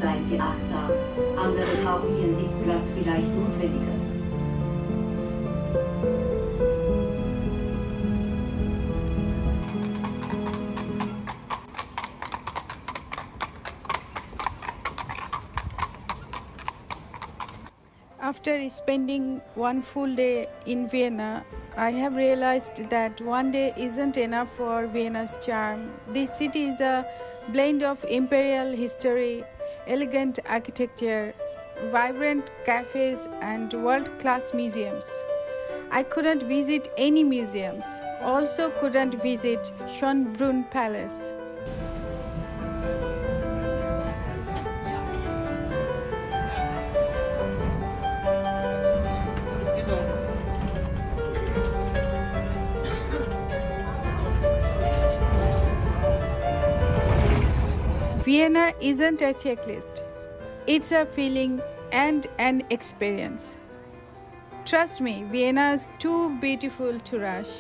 Seien Sie achtsam. Andere brauchen Ihren Sitzplatz vielleicht notwendiger. After spending one full day in Vienna, I have realized that one day isn't enough for Vienna's charm. This city is a blend of imperial history, elegant architecture, vibrant cafes, and world-class museums. I couldn't visit any museums, also couldn't visit Schönbrunn Palace. Vienna isn't a checklist. It's a feeling and an experience. Trust me, Vienna is too beautiful to rush.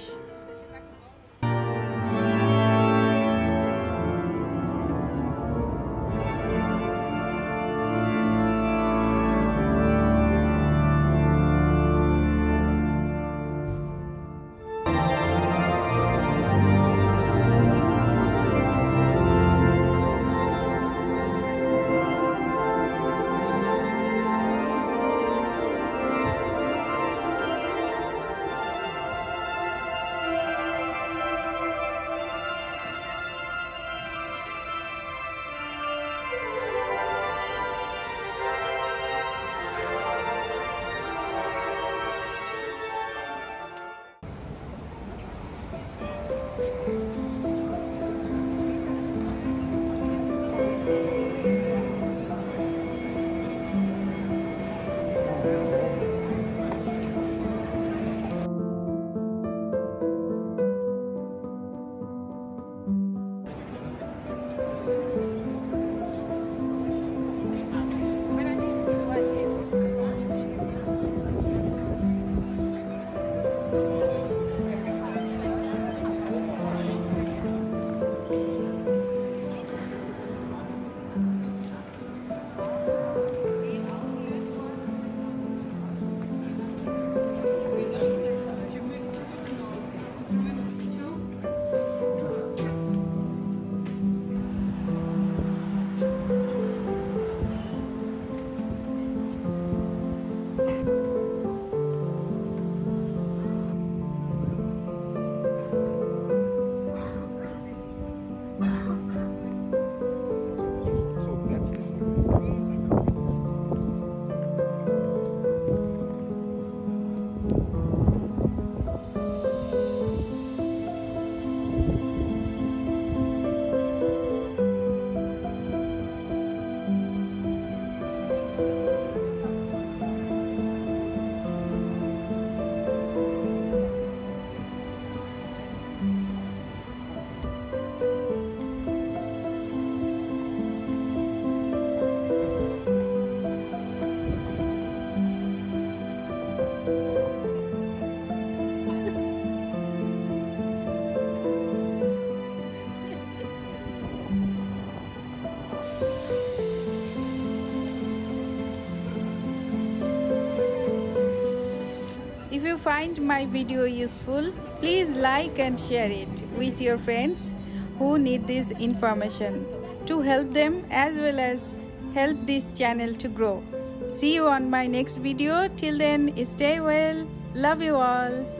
If you find my video useful, please like and share it with your friends who need this information to help them as well as help this channel to grow. See you on my next video. Till then, stay well. Love you all.